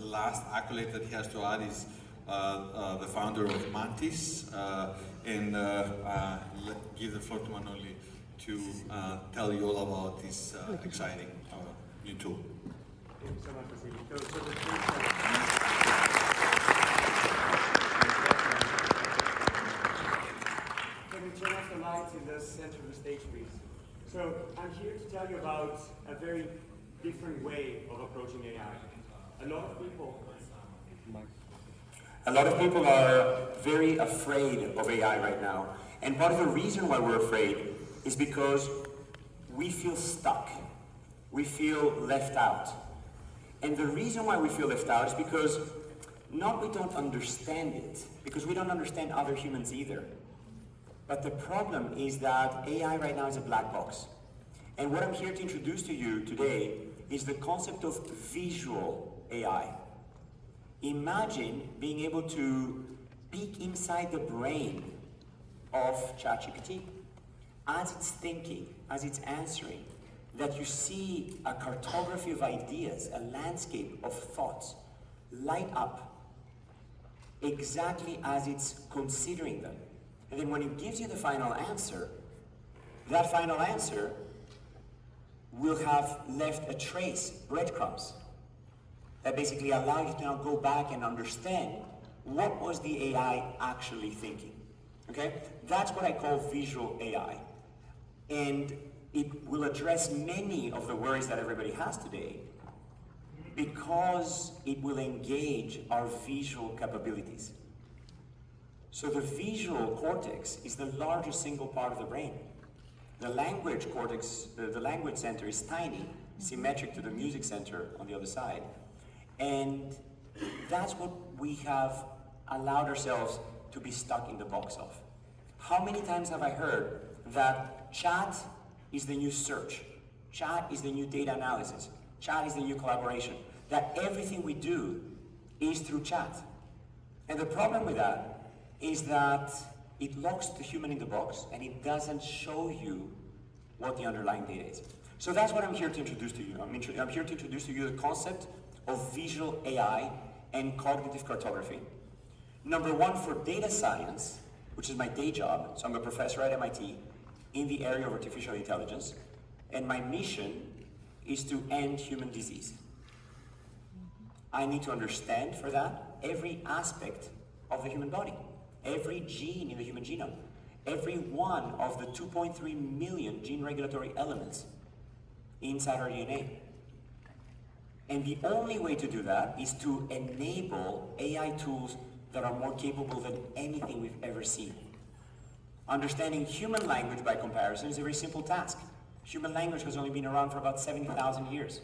last accolade that he has to add is the founder of Mantis, and give the floor to Manoli to tell you all about this exciting new tool. Thank you so much, Vasily. Can we turn off the lights in the center of the stage, please? So I'm here to tell you about a very different way of approaching AI. A lot of people are very afraid of AI right now. And part of the reason why we're afraid is because we feel stuck. We feel left out. And the reason why we feel left out is because not we don't understand it, because we don't understand other humans either. But the problem is that AI right now is a black box. And what I'm here to introduce to you today is the concept of visual AI. Imagine being able to peek inside the brain of ChatGPT as it's thinking, as it's answering, that you see a cartography of ideas, a landscape of thoughts light up exactly as it's considering them. And then when it gives you the final answer, that final answer will have left a trace, breadcrumbs, that basically allow you to now go back and understand what was the AI actually thinking. Okay? That's what I call visual AI. And it will address many of the worries that everybody has today because it will engage our visual capabilities. So the visual cortex is the largest single part of the brain. The language cortex, the language center is tiny, symmetric to the music center on the other side. And that's what we have allowed ourselves to be stuck in the box of. How many times have I heard that chat is the new search, chat is the new data analysis, chat is the new collaboration, that everything we do is through chat. And the problem with that is that it locks the human in the box and it doesn't show you what the underlying data is. So that's what I'm here to introduce to you. I'm here to introduce to you the concept of visual AI and cognitive cartography. Number one, for data science, which is my day job, so I'm a professor at MIT in the area of artificial intelligence, and my mission is to end human disease. I need to understand for that every aspect of the human body, every gene in the human genome, every one of the 2.3 million gene regulatory elements inside our DNA. And the only way to do that is to enable AI tools that are more capable than anything we've ever seen. Understanding human language by comparison is a very simple task. Human language has only been around for about 70,000 years.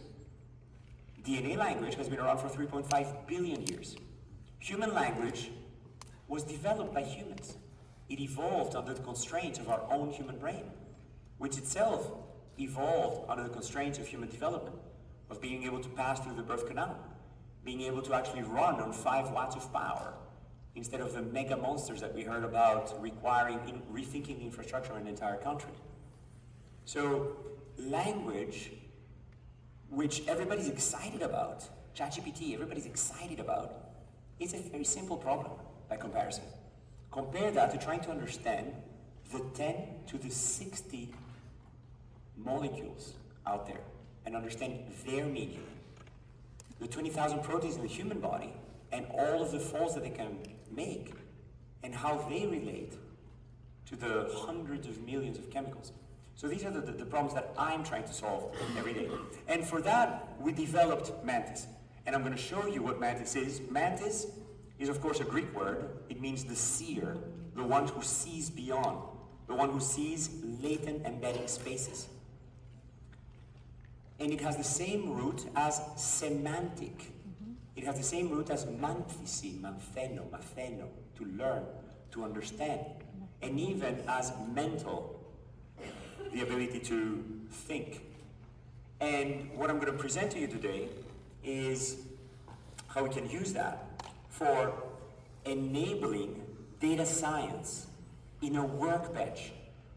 DNA language has been around for 3.5 billion years. Human language was developed by humans. It evolved under the constraints of our own human brain, which itself evolved under the constraints of human development, of being able to pass through the birth canal, being able to actually run on 5 watts of power, instead of the mega monsters that we heard about requiring rethinking the infrastructure in an entire country. So language, which everybody's excited about, ChatGPT, everybody's excited about, is a very simple problem by comparison. Compare that to trying to understand the 10 to the 60 molecules out there and understand their meaning. The 20,000 proteins in the human body and all of the folds that they can make and how they relate to the hundreds of millions of chemicals. So these are the problems that I'm trying to solve every day. And for that, we developed Mantis. And I'm going to show you what Mantis is. Mantis is, of course, a Greek word. It means the seer, the one who sees beyond, the one who sees latent embedding spaces. And it has the same root as semantic. It has the same root as manthisi, mantheno, matheno, to learn, to understand. And even as mental, the ability to think. And what I'm going to present to you today is how we can use that for enabling data science in a workbench.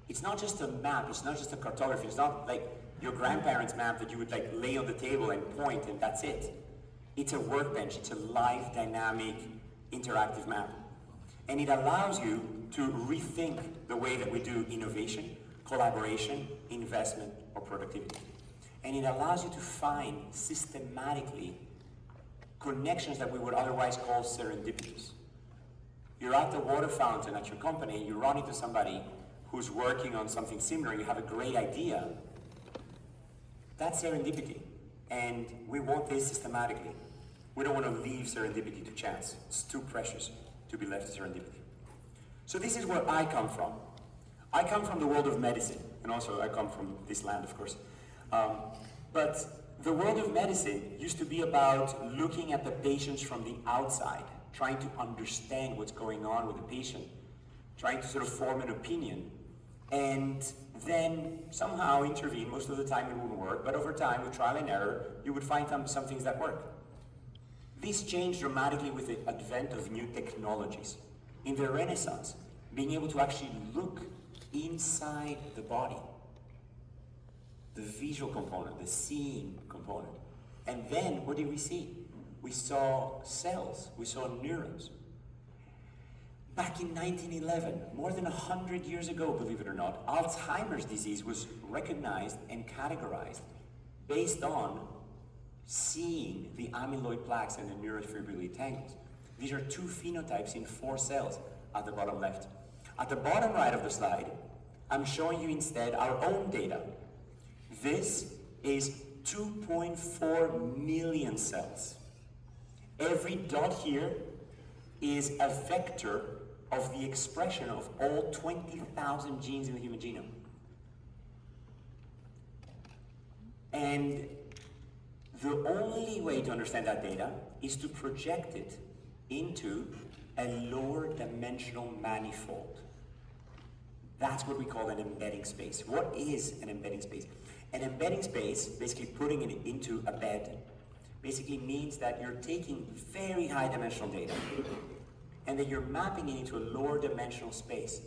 It's not just a map, it's not just a cartography, it's not like your grandparents' map that you would like lay on the table and point and that's it. It's a workbench, it's a live, dynamic, interactive map. And it allows you to rethink the way that we do innovation, collaboration, investment, or productivity. And it allows you to find systematically connections that we would otherwise call serendipitous. You're at the water fountain at your company, you run into somebody who's working on something similar, you have a great idea. That's serendipity. And we want this systematically. We don't want to leave serendipity to chance. It's too precious to be left to serendipity. So this is where I come from. I come from the world of medicine, and also I come from this land, of course. But the world of medicine used to be about looking at the patients from the outside, trying to understand what's going on with the patient, trying to sort of form an opinion, and then somehow intervene. Most of the time it wouldn't work, but over time, with trial and error, you would find some things that work. This changed dramatically with the advent of new technologies. In the Renaissance, being able to actually look inside the body, the visual component, the seeing component. And then what did we see? We saw cells, we saw neurons. Back in 1911, more than 100 years ago, believe it or not, Alzheimer's disease was recognized and categorized based on seeing the amyloid plaques and the neurofibrillary tangles. These are two phenotypes in 4 cells at the bottom left. At the bottom right of the slide, I'm showing you instead our own data. This is 2.4 million cells. Every dot here is a vector of the expression of all 20,000 genes in the human genome. And the only way to understand that data is to project it into a lower dimensional manifold. That's what we call an embedding space. What is an embedding space? An embedding space, basically putting it into a bed, basically means that you're taking very high dimensional data and that you're mapping it into a lower dimensional space.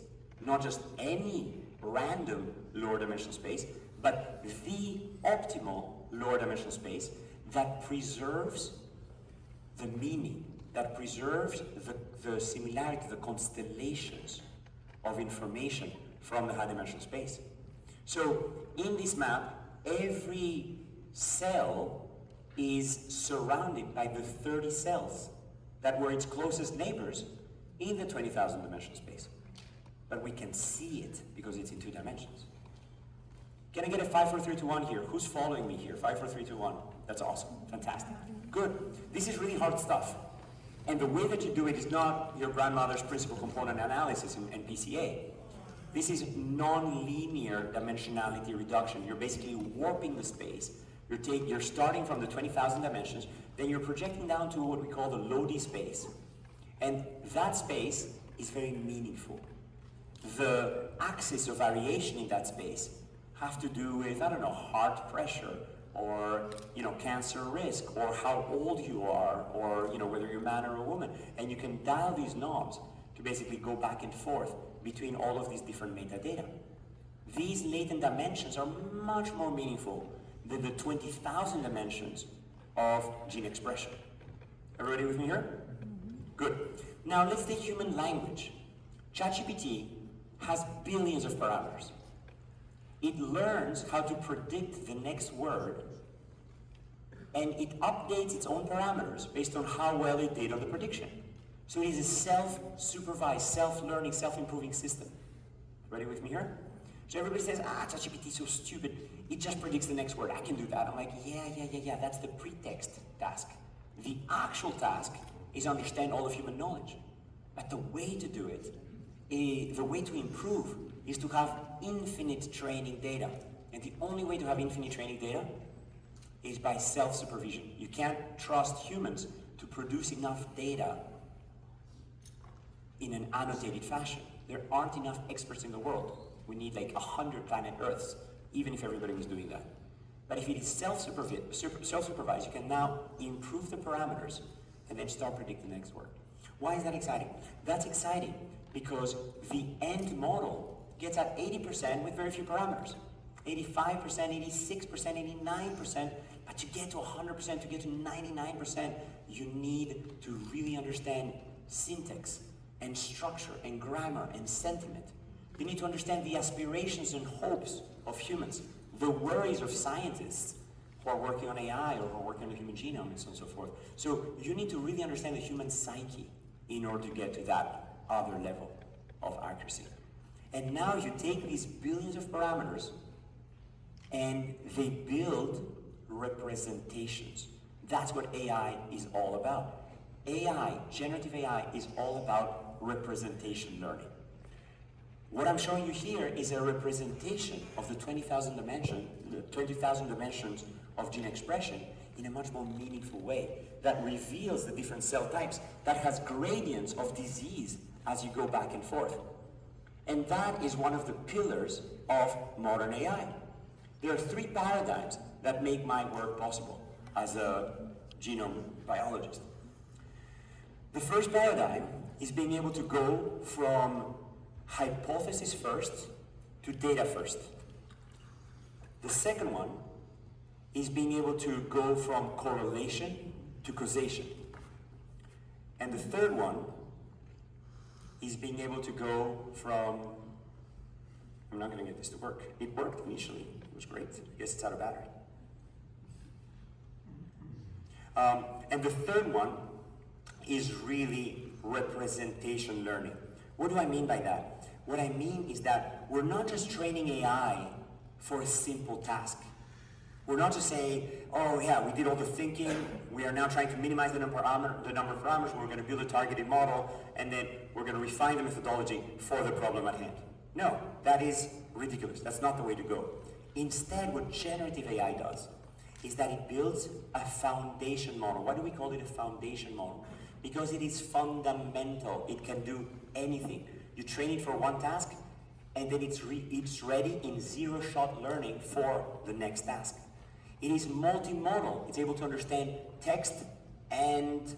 Not just any random lower dimensional space, but the optimal lower dimensional space that preserves the meaning, that preserves the similarity, the constellations of information from the high dimensional space. So in this map, every cell is surrounded by the 30 cells that were its closest neighbors in the 20,000 dimensional space. But we can see it because it's in 2 dimensions. Can I get a 5, 4, 3, 2, 1 here? Who's following me here? 5, 4, 3, 2, 1. That's awesome. Fantastic. Good. This is really hard stuff. And the way that you do it is not your grandmother's principal component analysis and PCA. This is non-linear dimensionality reduction. You're basically warping the space. You're starting from the 20,000 dimensions, then you're projecting down to what we call the Lodi space. And that space is very meaningful. The axis of variation in that space have to do with, I don't know, heart pressure, or cancer risk, or how old you are, or whether you're a man or a woman. And you can dial these knobs to basically go back and forth between all of these different metadata. These latent dimensions are much more meaningful than the 20,000 dimensions of gene expression. Everybody with me here? Good. Now let's take human language. ChatGPT has billions of parameters. It learns how to predict the next word, and it updates its own parameters based on how well it did on the prediction. So it is a self-supervised, self-learning, self-improving system. Ready with me here? So everybody says, ChatGPT is so stupid, it just predicts the next word. I can do that. I'm like, yeah, that's the pretext task. The actual task is understand all of human knowledge. But the way to do it, the way to improve, is to have infinite training data. And the only way to have infinite training data is by self-supervision. You can't trust humans to produce enough data in an annotated fashion. There aren't enough experts in the world. We need like 100 planet Earths, even if everybody was doing that. But if it is self-supervised, you can now improve the parameters and then start predicting the next word. Why is that exciting? That's exciting because the end model gets at 80% with very few parameters. 85%, 86%, 89%, but to get to 100%, to get to 99%, you need to really understand syntax and structure and grammar and sentiment. You need to understand the aspirations and hopes of humans, the worries of scientists who are working on AI or who are working on the human genome and so on and so forth. So you need to really understand the human psyche in order to get to that other level of accuracy. And now you take these billions of parameters and they build representations. That's what AI is all about. AI, generative AI, is all about representation learning. What I'm showing you here is a representation of the 20,000 dimensions of gene expression in a much more meaningful way that reveals the different cell types, that has gradients of disease as you go back and forth. And that is one of the pillars of modern AI. There are three paradigms that make my work possible as a genome biologist. The first paradigm is being able to go from hypothesis first to data first. The second one is being able to go from correlation to causation. And the third one is being able to go from, I'm not going to get this to work. It worked initially, it was great. I guess it's out of battery. And the third one is really representation learning. What do I mean by that? What I mean is that we're not just training AI for a simple task. We're not just saying, oh yeah, we did all the thinking, we are now trying to minimize the number of parameters, we're going to build a targeted model, and then we're going to refine the methodology for the problem at hand. No, that is ridiculous. That's not the way to go. Instead, what generative AI does is that it builds a foundation model. Why do we call it a foundation model? Because it is fundamental. It can do anything. You train it for one task, and then it's ready in zero-shot learning for the next task. It is multimodal. It's able to understand text and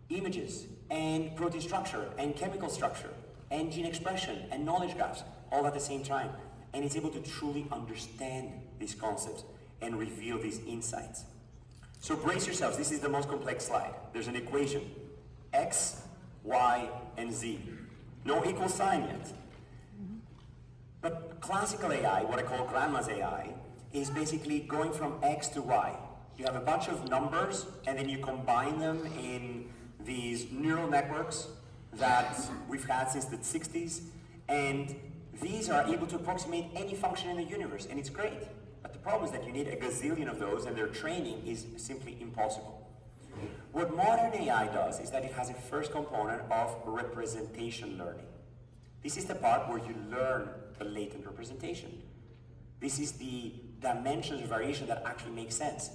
images and protein structure and chemical structure and gene expression and knowledge graphs all at the same time. And it's able to truly understand these concepts and reveal these insights. So brace yourselves. This is the most complex slide. There's an equation, X, Y, and Z. No equal sign yet. But classical AI, what I call grandma's AI, is basically going from X to Y. You have a bunch of numbers, and then you combine them in these neural networks that we've had since the 60s, and these are able to approximate any function in the universe, and it's great. But the problem is that you need a gazillion of those, and their training is simply impossible. What modern AI does is that it has a first component of representation learning. This is the part where you learn the latent representation. This is the dimensions of variation that actually make sense.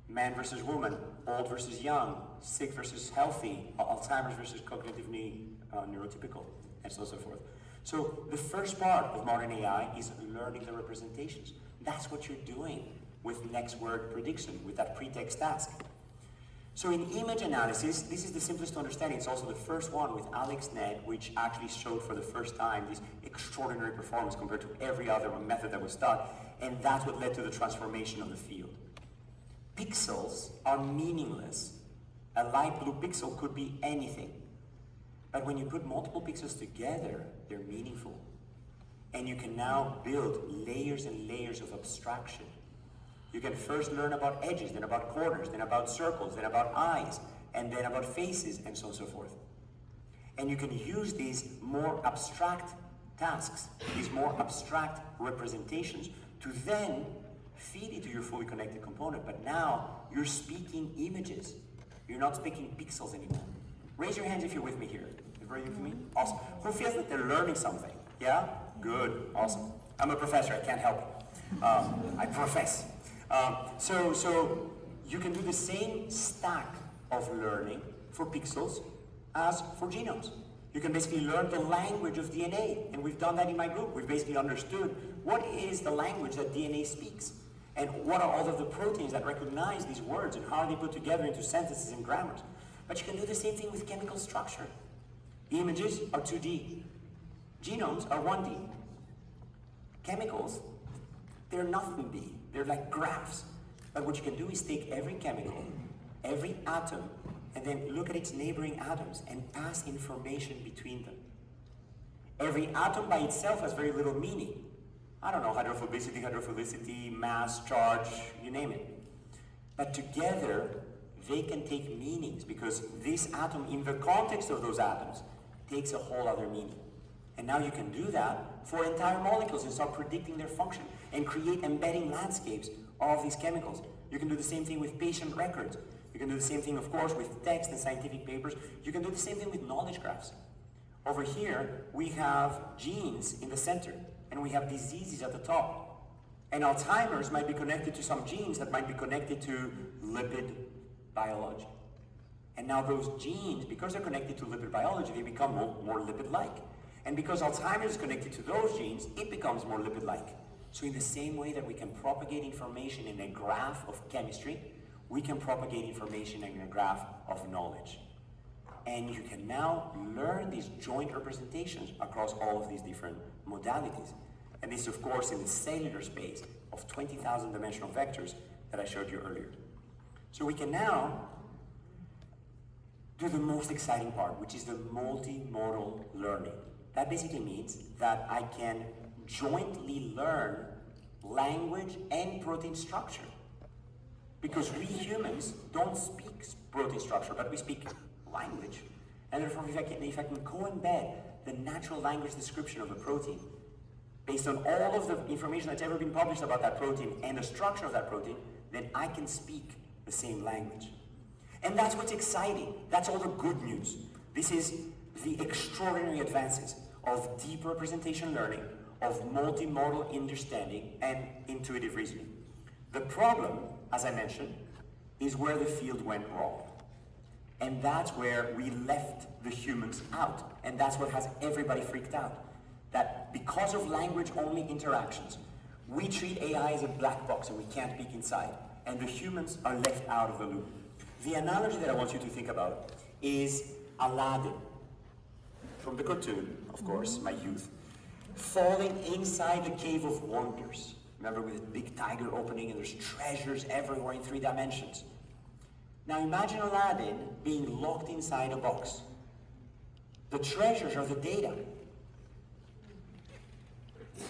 Man versus woman, old versus young, sick versus healthy, Alzheimer's versus cognitively neurotypical, and so on and so forth. So the first part of modern AI is learning the representations. That's what you're doing with next word prediction, with that pretext task. So in image analysis, this is the simplest to understand. It's also the first one with AlexNet, which actually showed for the first time this extraordinary performance compared to every other method that was taught, and that's what led to the transformation of the field. Pixels are meaningless. A light blue pixel could be anything. But when you put multiple pixels together, they're meaningful. And you can now build layers and layers of abstraction. You can first learn about edges, then about corners, then about circles, then about eyes, and then about faces, and so on and so forth. And you can use these more abstract tasks, these more abstract representations, to then feed it to your fully connected component. But now you're speaking images. You're not speaking pixels anymore. Raise your hands if you're with me here. Everybody with me? Awesome. Who feels that they're learning something? Yeah? Good. Awesome. I'm a professor. I can't help it. I profess. So you can do the same stack of learning for pixels as for genomes. You can basically learn the language of DNA, and we've done that in my group. We've basically understood what is the language that DNA speaks, and what are all of the proteins that recognize these words, and how are they put together into sentences and grammars. But you can do the same thing with chemical structure. Images are 2D. Genomes are 1D. Chemicals, they're nothing D. They're like graphs. But what you can do is take every chemical, every atom, and then look at its neighboring atoms and pass information between them. Every atom by itself has very little meaning. I don't know, hydrophilicity, mass, charge, you name it. But together, they can take meanings because this atom, in the context of those atoms, takes a whole other meaning. And now you can do that for entire molecules and start predicting their function and create embedding landscapes of these chemicals. You can do the same thing with patient records. You can do the same thing, of course, with text and scientific papers. You can do the same thing with knowledge graphs. Over here, we have genes in the center, and we have diseases at the top. And Alzheimer's might be connected to some genes that might be connected to lipid biology. And now those genes, because they're connected to lipid biology, they become more lipid-like. And because Alzheimer's is connected to those genes, it becomes more lipid-like. So in the same way that we can propagate information in a graph of chemistry, we can propagate information in a graph of knowledge. And you can now learn these joint representations across all of these different modalities. And this, of course, in the cellular space of 20,000 dimensional vectors that I showed you earlier. So we can now do the most exciting part, which is the multimodal learning. That basically means that I can jointly learn language and protein structure. Because we humans don't speak protein structure, but we speak language. And therefore, if I can co-embed the natural language description of a protein based on all of the information that's ever been published about that protein and the structure of that protein, then I can speak the same language. And that's what's exciting. That's all the good news. This is the extraordinary advances of deep representation learning, of multimodal understanding, and intuitive reasoning. The problem, as I mentioned, is where the field went wrong. And that's where we left the humans out. And that's what has everybody freaked out. That because of language-only interactions, we treat AI as a black box and we can't peek inside. And the humans are left out of the loop. The analogy that I want you to think about is Aladdin, from the cartoon, of course, my youth, falling inside the Cave of Wonders. Remember, with a big tiger opening and there's treasures everywhere in 3 dimensions. Now imagine Aladdin being locked inside a box. The treasures are the data.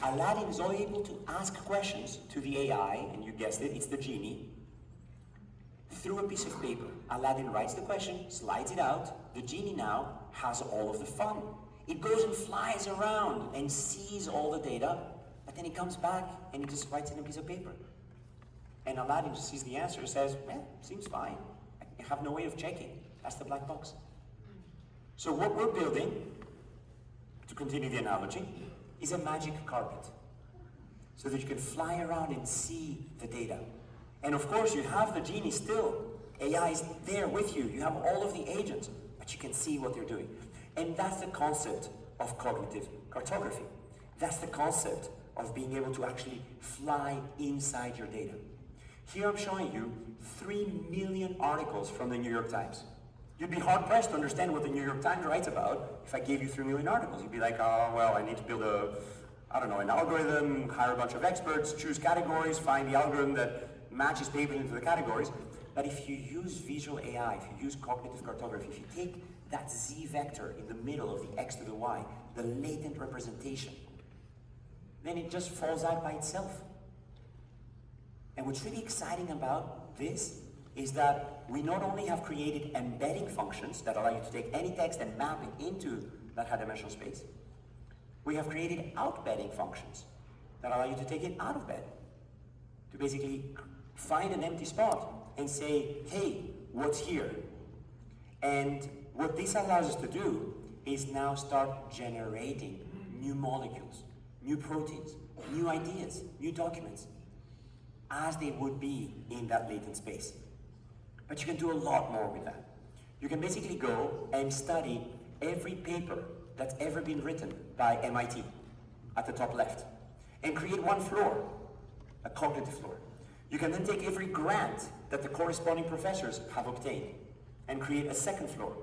Aladdin is only able to ask questions to the AI, and you guessed it, it's the genie, through a piece of paper. Aladdin writes the question, slides it out. The genie now has all of the fun. It goes and flies around and sees all the data, but then he comes back and he just writes it in a piece of paper. And Aladdin just sees the answer and says, seems fine. I have no way of checking. That's the black box. So what we're building, to continue the analogy, is a magic carpet. So that you can fly around and see the data. And of course, you have the genie still. AI is there with you. You have all of the agents, but you can see what they're doing. And that's the concept of cognitive cartography. That's the concept of being able to actually fly inside your data. Here I'm showing you 3 million articles from the New York Times. You'd be hard-pressed to understand what the New York Times writes about if I gave you 3 million articles. You'd be like, oh, well, I need to build an algorithm, hire a bunch of experts, choose categories, find the algorithm that matches papers into the categories. But if you use visual AI, if you use cognitive cartography, if you take that Z vector in the middle of the X to the Y, the latent representation, then it just falls out by itself. And what's really exciting about this is that we not only have created embedding functions that allow you to take any text and map it into that high-dimensional space, we have created outbedding functions that allow you to take it out of bed, to basically find an empty spot and say, hey, what's here? And what this allows us to do is now start generating new molecules, new proteins, new ideas, new documents, as they would be in that latent space. But you can do a lot more with that. You can basically go and study every paper that's ever been written by MIT at the top left and create one floor, a cognitive floor. You can then take every grant that the corresponding professors have obtained and create a second floor.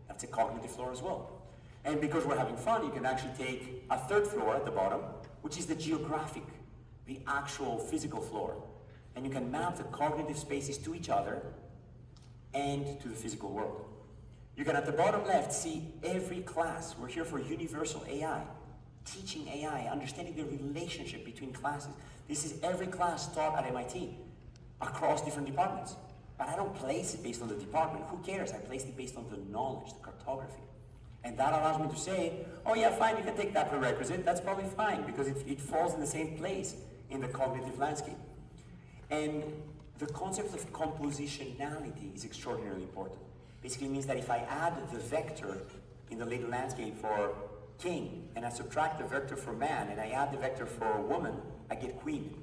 That's a cognitive floor as well. And because we're having fun, you can actually take a third floor at the bottom, which is the geographic, the actual physical floor. and you can map the cognitive spaces to each other and to the physical world. You can, at the bottom left, see every class. We're here for universal AI, teaching AI, understanding the relationship between classes. This is every class taught at MIT across different departments. But I don't place it based on the department. Who cares? I placed it based on the knowledge, the cartography. And that allows me to say, oh yeah, fine, you can take that prerequisite. That's probably fine, because it falls in the same place in the cognitive landscape. And the concept of compositionality is extraordinarily important. Basically means that if I add the vector in the little landscape for king, and I subtract the vector for man, and I add the vector for woman, I get queen.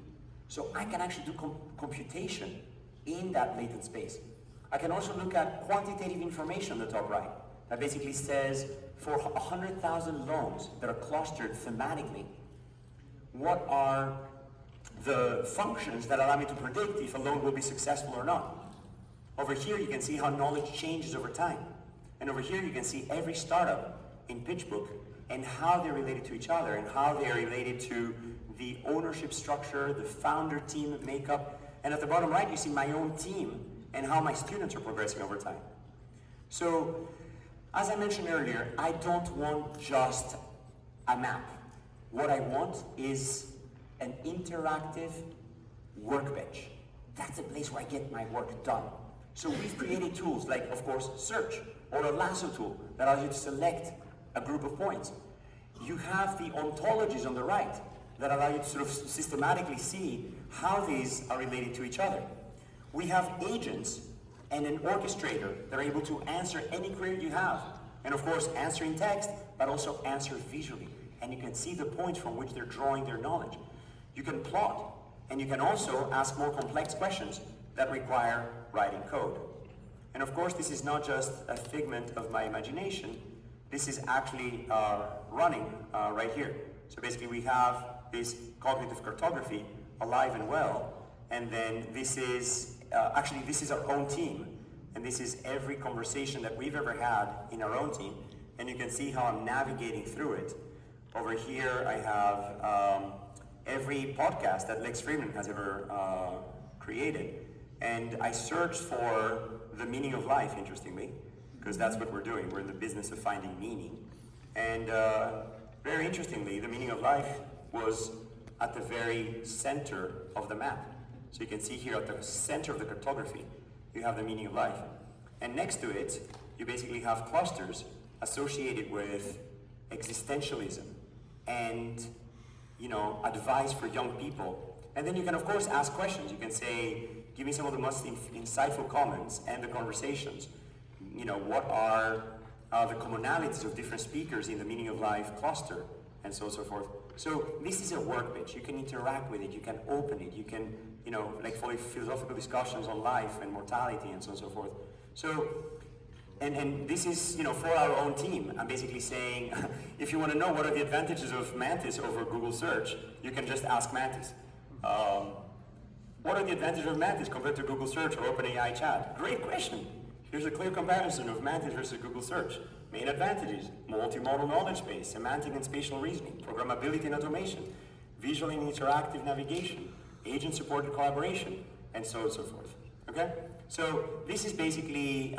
So I can actually do computation in that latent space. I can also look at quantitative information on the top right. That basically says, for 100,000 loans that are clustered thematically, what are the functions that allow me to predict if a loan will be successful or not? Over here, you can see how knowledge changes over time. And over here, you can see every startup in PitchBook and how they're related to each other and how they're related to the ownership structure, the founder team makeup. And at the bottom right, you see my own team and how my students are progressing over time. So, as I mentioned earlier, I don't want just a map. What I want is an interactive workbench. That's a place where I get my work done. So we've created tools like, of course, search, or a lasso tool that allows you to select a group of points. You have the ontologies on the right that allow you to sort of systematically see how these are related to each other. We have agents and an orchestrator that are able to answer any query you have. And of course, answer in text, but also answer visually. And you can see the points from which they're drawing their knowledge. You can plot, and you can also ask more complex questions that require writing code. And of course, this is not just a figment of my imagination. This is actually running right here. So basically, we have this cognitive cartography alive and well. And then this is, actually, this is our own team. And this is every conversation that we've ever had in our own team. And you can see how I'm navigating through it. Over here, I have every podcast that Lex Friedman has ever created. And I searched for the meaning of life, interestingly, because that's what we're doing. We're in the business of finding meaning. And very interestingly, the meaning of life was at the very center of the map. So you can see here at the center of the cartography, you have the meaning of life. And next to it, you basically have clusters associated with existentialism and, you know, advice for young people. And then you can, of course, ask questions. You can say, give me some of the most insightful comments and the conversations. You know, what are the commonalities of different speakers in the meaning of life cluster, and so on and so forth. So this is a workbench. You can interact with it. You can open it. You can, you know, like follow philosophical discussions on life and mortality and so on and so forth. So, and this is, you know, for our own team. I'm basically saying, if you want to know what are the advantages of Mantis over Google search, you can just ask Mantis. What are the advantages of Mantis compared to Google search or OpenAI chat? Great question. Here's a clear comparison of Mantis versus Google search. Main advantages: multimodal knowledge base, semantic and spatial reasoning, programmability and automation, visual and interactive navigation, agent-supported collaboration, and so on and so forth. Okay? So this is basically,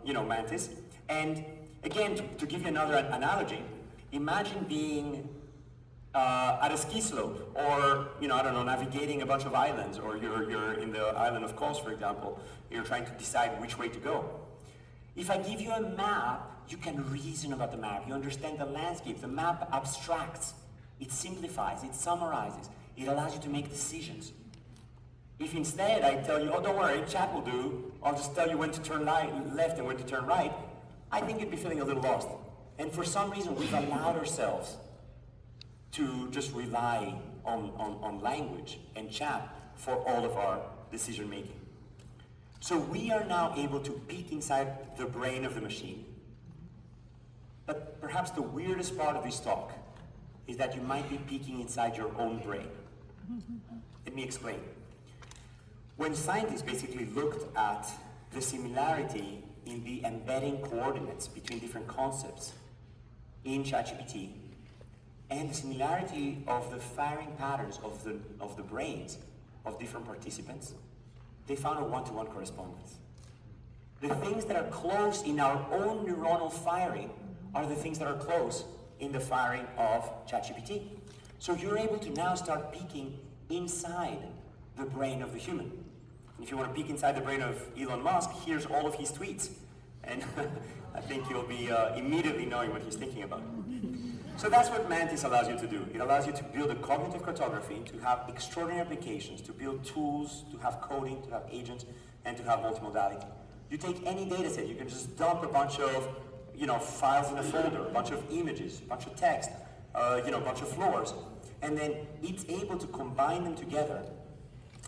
you know, Mantis. And again, to give you another analogy, imagine being at a ski slope, or, you know, I don't know, navigating a bunch of islands, or you're in the island of Kos, for example. You're trying to decide which way to go. If I give you a map, you can reason about the map. You understand the landscape. The map abstracts. It simplifies. It summarizes. It allows you to make decisions. If instead I tell you, oh, don't worry, chat will do, I'll just tell you when to turn left and when to turn right, I think you'd be feeling a little lost. And for some reason, we've allowed ourselves to just rely on language and chat for all of our decision making. So we are now able to peek inside the brain of the machine. But perhaps the weirdest part of this talk is that you might be peeking inside your own brain. Let me explain. When scientists basically looked at the similarity in the embedding coordinates between different concepts in ChatGPT, and the similarity of the firing patterns of the brains of different participants, they found a one-to-one correspondence. The things that are close in our own neuronal firing are the things that are close in the firing of ChatGPT. So you're able to now start peeking inside the brain of the human. If you want to peek inside the brain of Elon Musk, here's all of his tweets. And I think you'll be immediately knowing what he's thinking about. So that's what Mantis allows you to do. It allows you to build a cognitive cartography, to have extraordinary applications, to build tools, to have coding, to have agents, and to have multimodality. You take any data set, you can just dump a bunch of files in a folder, a bunch of images, a bunch of text, a bunch of floors, and then it's able to combine them together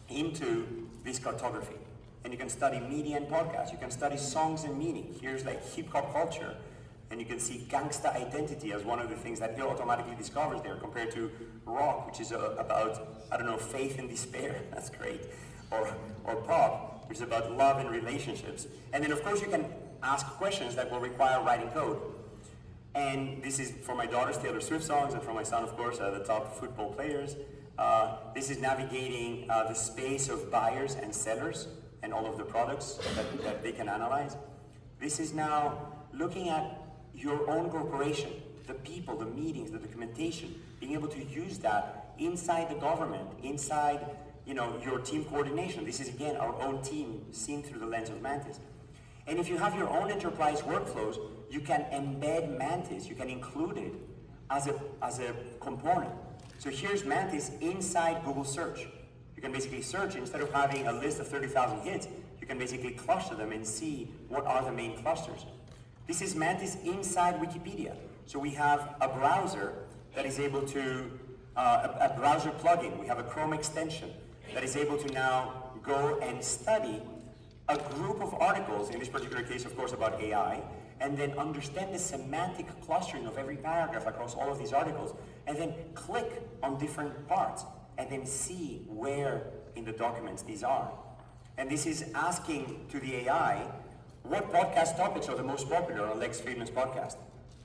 into this cartography. And you can study media and podcasts, you can study songs and meaning. Here's like hip-hop culture, and you can see gangsta identity as one of the things that it automatically discovers there, compared to rock, which is about, I don't know, faith and despair. That's great. Or pop, which is about love and relationships. And then of course you can ask questions that will require writing code. And this is for my daughter's Taylor Swift songs, and for my son, of course, the top football players. This is navigating the space of buyers and sellers and all of the products that they can analyze. This is now looking at your own corporation, the people, the meetings, the documentation, being able to use that inside the government, inside your team coordination. This is again our own team seen through the lens of Mantis. And if you have your own enterprise workflows, you can embed Mantis, you can include it as a component. So here's Mantis inside Google Search. You can basically search, instead of having a list of 30,000 hits, you can basically cluster them and see what are the main clusters. This is Mantis inside Wikipedia. So we have a browser that is able to, a browser plugin, we have a Chrome extension that is able to now go and study a group of articles, in this particular case, of course, about AI, and then understand the semantic clustering of every paragraph across all of these articles, and then click on different parts, and then see where in the documents these are. And this is asking to the AI, what podcast topics are the most popular on Lex Friedman's podcast?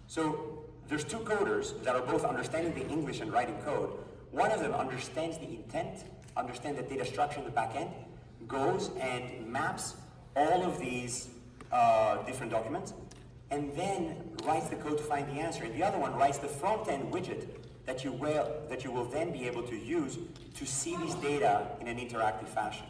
So there's two coders that are both understanding the English and writing code. One of them understands the intent, understands the data structure in the back end, goes and maps all of these different documents, and then writes the code to find the answer. And the other one writes the front-end widget that you will then be able to use to see these data in an interactive fashion.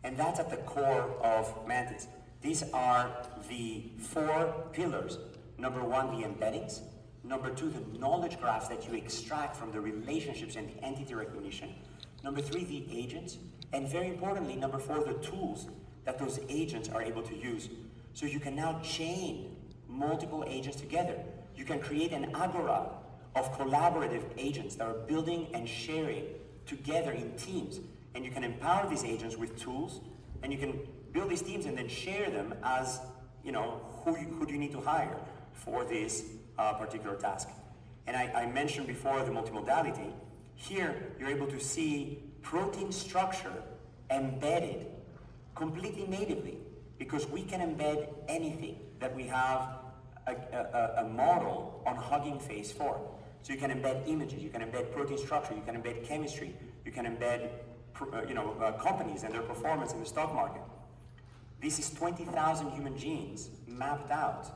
And that's at the core of Mantis. These are the 4 pillars. Number 1, the embeddings. Number 2, the knowledge graphs that you extract from the relationships and the entity recognition. Number 3, the agents. And very importantly, number 4, the tools that those agents are able to use. So you can now chain multiple agents together. You can create an agora of collaborative agents that are building and sharing together in teams. And you can empower these agents with tools, and you can build these teams and then share them as, who do you need to hire for this particular task. And I mentioned before the multimodality. Here, you're able to see protein structure embedded completely natively, because we can embed anything that we have a model on Hugging Face for. So you can embed images, you can embed protein structure, you can embed chemistry, you can embed companies and their performance in the stock market. This is 20,000 human genes mapped out.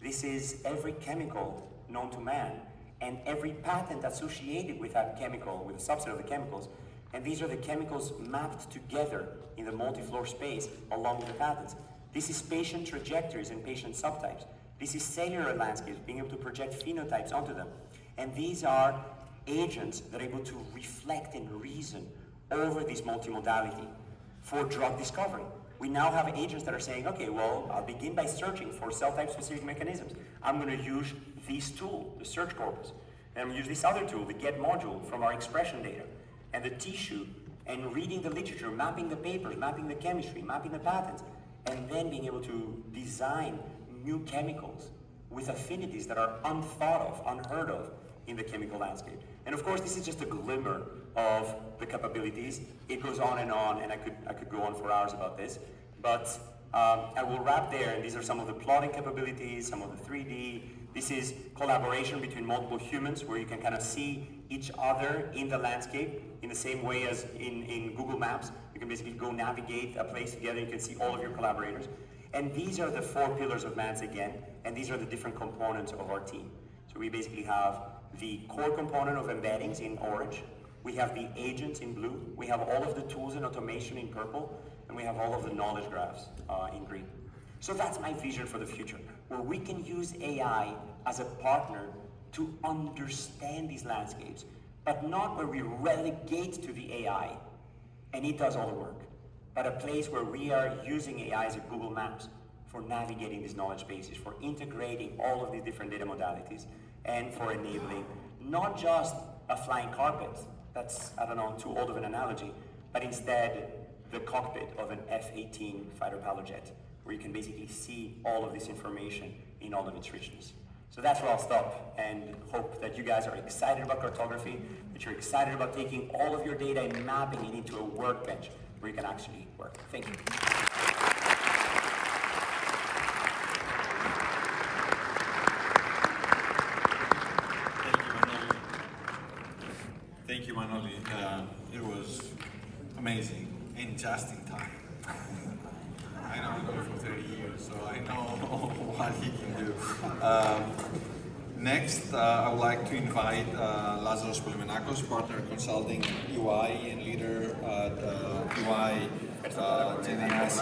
This is every chemical known to man and every patent associated with that chemical, with a subset of the chemicals. And these are the chemicals mapped together in the multi-floor space along with the patents. This is patient trajectories and patient subtypes. This is cellular landscapes, being able to project phenotypes onto them. And these are agents that are able to reflect and reason over this multimodality for drug discovery. We now have agents that are saying, okay, well, I'll begin by searching for cell-type specific mechanisms. I'm going to use this tool, the search corpus. And I'm going to use this other tool, the get module from our expression data, and the tissue, and reading the literature, mapping the papers, mapping the chemistry, mapping the patents, and then being able to design new chemicals with affinities that are unthought of, unheard of in the chemical landscape. And of course, this is just a glimmer of the capabilities. It goes on, and I could go on for hours about this. But I will wrap there, and these are some of the plotting capabilities, some of the 3D. This is collaboration between multiple humans, where you can kind of see each other in the landscape in the same way as in Google Maps. You can basically go navigate a place together, you can see all of your collaborators. And these are the 4 pillars of Mans again, and these are the different components of our team. So we basically have the core component of embeddings in orange, we have the agents in blue, we have all of the tools and automation in purple, and we have all of the knowledge graphs in green. So that's my vision for the future, where we can use AI as a partner to understand these landscapes, but not where we relegate to the AI and it does all the work, but a place where we are using AI as a Google Maps for navigating these knowledge bases, for integrating all of these different data modalities, and for enabling not just a flying carpet, that's, I don't know, too old of an analogy, but instead the cockpit of an F-18 fighter pilot jet, where you can basically see all of this information in all of its richness. So that's where I'll stop, and hope that you guys are excited about cartography, that you're excited about taking all of your data and mapping it into a workbench where you can actually work. Thank you. Thank you, Manoli. It was amazing and just in time. I know him for 30 years, so I know what he can do. Next, I would like to invite Lazaros Polimenakos, partner consulting UI and leader at UI Generation